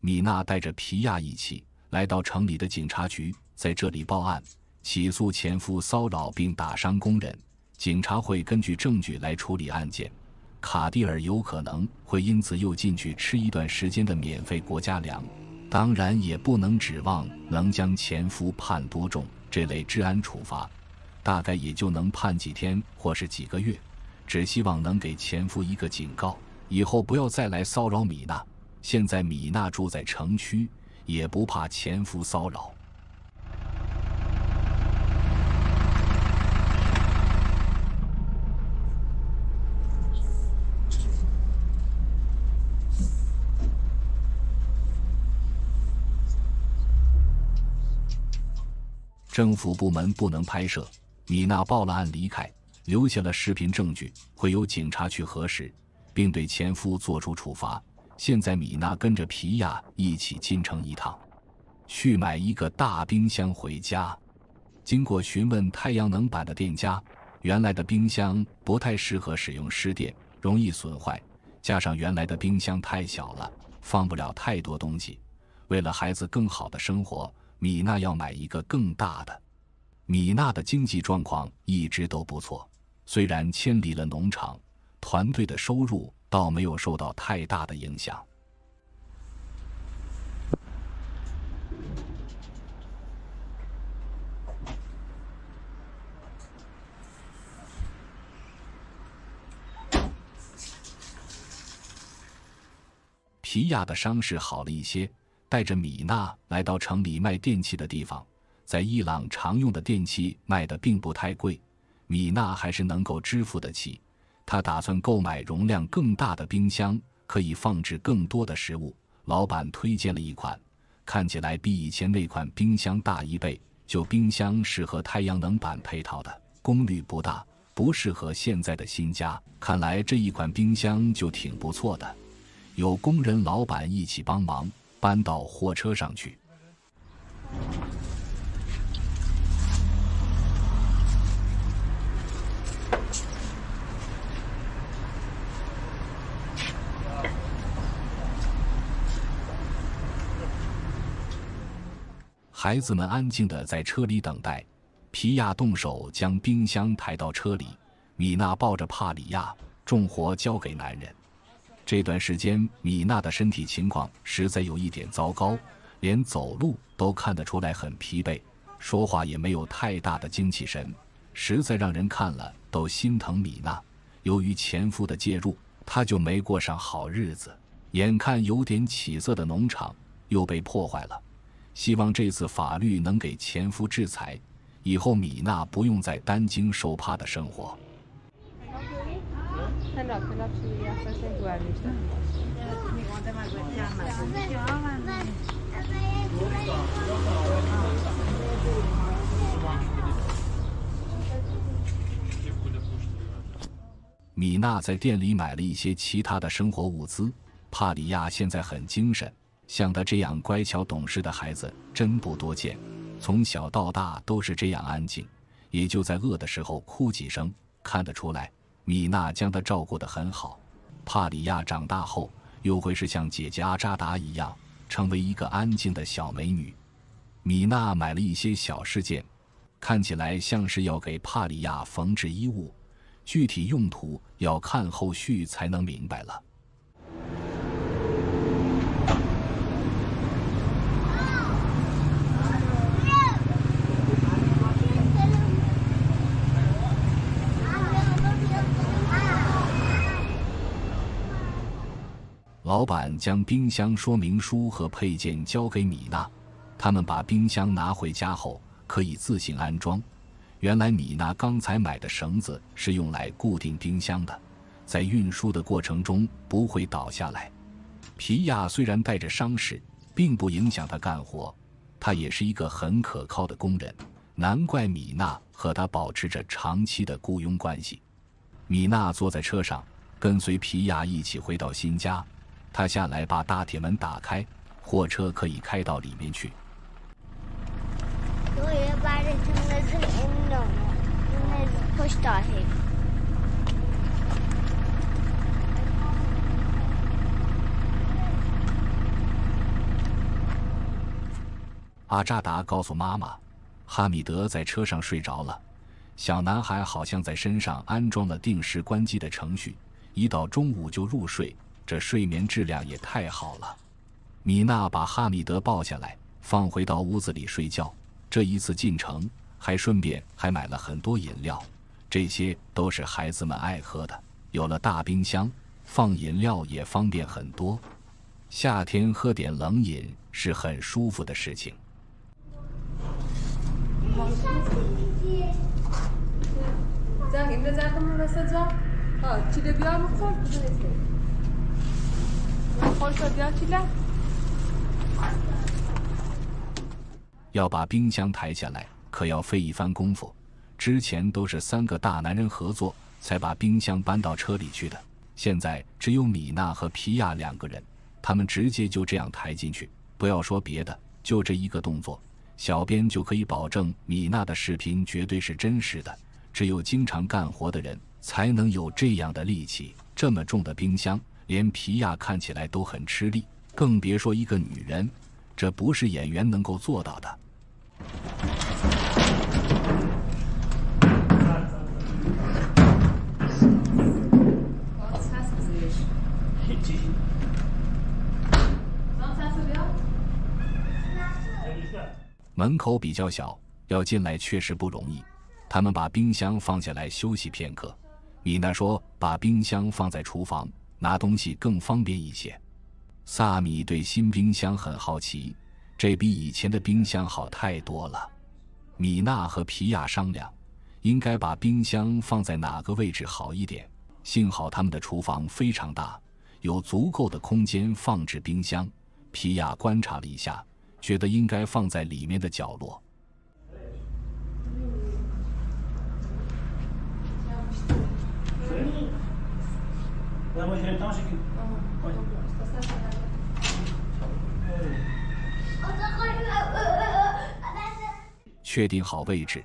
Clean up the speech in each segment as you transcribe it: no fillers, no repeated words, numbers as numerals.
米娜带着皮亚一起来到城里的警察局，在这里报案，起诉前夫骚扰并打伤工人。警察会根据证据来处理案件。卡蒂尔有可能会因此又进去吃一段时间的免费国家粮，当然也不能指望能将前夫判多重。这类治安处罚大概也就能判几天或是几个月，只希望能给前夫一个警告，以后不要再来骚扰米娜。现在米娜住在城区，也不怕前夫骚扰。政府部门不能拍摄，米娜报了案离开，留下了视频证据，会由警察去核实，并对前夫做出处罚。现在米娜跟着皮亚一起进城一趟，去买一个大冰箱回家。经过询问太阳能板的店家，原来的冰箱不太适合使用湿电，容易损坏，加上原来的冰箱太小了，放不了太多东西。为了孩子更好的生活，米娜要买一个更大的。米娜的经济状况一直都不错，虽然迁离了农场，团队的收入倒没有受到太大的影响。皮亚的伤势好了一些，带着米娜来到城里卖电器的地方。在伊朗常用的电器卖得并不太贵，米娜还是能够支付得起。她打算购买容量更大的冰箱，可以放置更多的食物。老板推荐了一款，看起来比以前那款冰箱大1倍。旧冰箱适合太阳能板配套的，功率不大，不适合现在的新家。看来这一款冰箱就挺不错的。有工人老板一起帮忙搬到货车上去。孩子们安静地在车里等待，皮亚动手将冰箱抬到车里，米娜抱着帕里亚，重活交给男人。这段时间米娜的身体情况实在有一点糟糕，连走路都看得出来很疲惫，说话也没有太大的精气神，实在让人看了都心疼米娜。由于前夫的介入，她就没过上好日子，眼看有点起色的农场又被破坏了。希望这次法律能给前夫制裁，以后米娜不用再担惊受怕的生活。米娜在店里买了一些其他的生活物资。帕里亚现在很精神，像他这样乖巧懂事的孩子真不多见，从小到大都是这样安静，也就在饿的时候哭几声。看得出来，米娜将他照顾得很好。帕里亚长大后又会是像姐姐阿扎达一样，成为一个安静的小美女。米娜买了一些小饰件，看起来像是要给帕里亚缝制衣物，具体用途要看后续才能明白了。老板将冰箱说明书和配件交给米娜，他们把冰箱拿回家后可以自行安装。原来米娜刚才买的绳子是用来固定冰箱的，在运输的过程中不会倒下来。皮亚虽然带着伤势，并不影响他干活，他也是一个很可靠的工人，难怪米娜和他保持着长期的雇佣关系。米娜坐在车上，跟随皮亚一起回到新家。他下来把大铁门打开，货车可以开到里面去。阿扎达告诉妈妈，哈米德在车上睡着了，小男孩好像在身上安装了定时关机的程序，一到中午就入睡，这睡眠质量也太好了。米娜把哈米德抱下来，放回到屋子里睡觉。这一次进城，顺便买了很多饮料，这些都是孩子们爱喝的。有了大冰箱，放饮料也方便很多。夏天喝点冷饮是很舒服的事情。要把冰箱抬下来，可要费一番功夫。之前都是3个大男人合作，才把冰箱搬到车里去的。现在只有米娜和皮亚2个人，他们直接就这样抬进去。不要说别的，就这一个动作，小编就可以保证米娜的视频绝对是真实的。只有经常干活的人才能有这样的力气。这么重的冰箱，连皮亚看起来都很吃力，更别说一个女人，这不是演员能够做到的。门口比较小，要进来确实不容易。他们把冰箱放下来休息片刻。米娜说把冰箱放在厨房，拿东西更方便一些。萨米对新冰箱很好奇，这比以前的冰箱好太多了。米娜和皮亚商量，应该把冰箱放在哪个位置好一点。幸好他们的厨房非常大，有足够的空间放置冰箱。皮亚观察了一下，觉得应该放在里面的角落。确定好位置，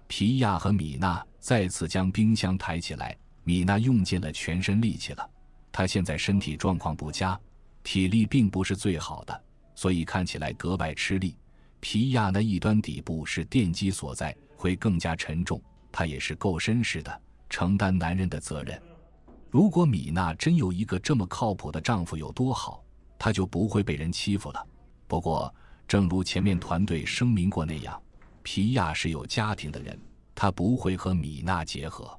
皮亚和米娜再次将冰箱抬起来。米娜用尽了全身力气了，她现在身体状况不佳，体力并不是最好的，所以看起来格外吃力。皮亚那一端底部是电机所在，会更加沉重，她也是够绅士的，承担男人的责任。如果米娜真有一个这么靠谱的丈夫有多好，她就不会被人欺负了。不过正如前面团队声明过那样，皮亚是有家庭的人，他不会和米娜结合。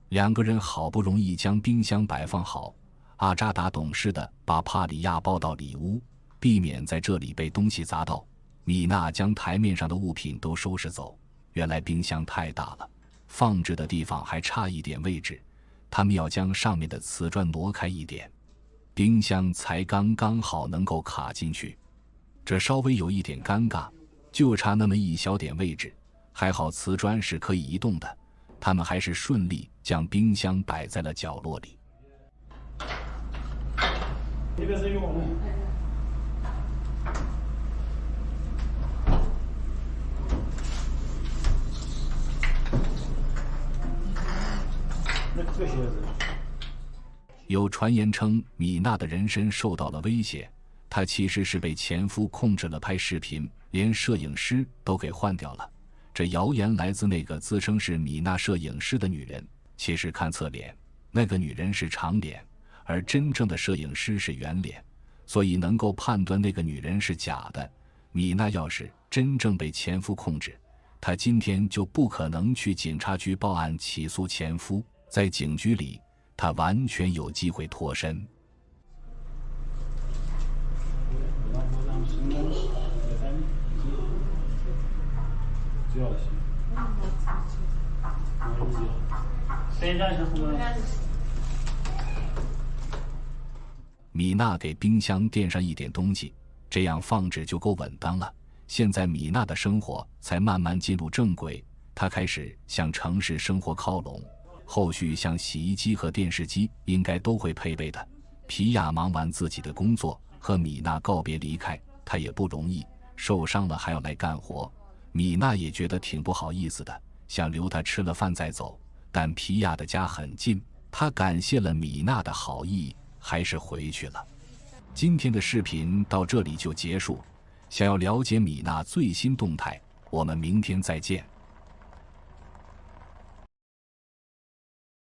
2个人好不容易将冰箱摆放好，阿扎达懂事的把帕里亚抱到里屋，避免在这里被东西砸到。米娜将台面上的物品都收拾走，原来冰箱太大了，放置的地方还差一点位置，他们要将上面的瓷砖挪开一点，冰箱才刚刚好能够卡进去。这稍微有一点尴尬，就差那么一小点位置，还好瓷砖是可以移动的，他们还是顺利将冰箱摆在了角落里。有传言称米娜的人身受到了威胁，她其实是被前夫控制了拍视频，连摄影师都给换掉了。这谣言来自那个自称是米娜摄影师的女人，其实看侧脸，那个女人是长脸，而真正的摄影师是圆脸，所以能够判断那个女人是假的。米娜要是真正被前夫控制，她今天就不可能去警察局报案起诉前夫，在警局里她完全有机会脱身。米娜给冰箱垫上一点东西，这样放置就够稳当了。现在米娜的生活才慢慢进入正轨，她开始向城市生活靠拢，后续像洗衣机和电视机应该都会配备的。皮亚忙完自己的工作，和米娜告别离开，他也不容易，受伤了还要来干活。米娜也觉得挺不好意思的，想留他吃了饭再走，但皮亚的家很近，他感谢了米娜的好意，还是回去了。今天的视频到这里就结束，想要了解米娜最新动态，我们明天再见。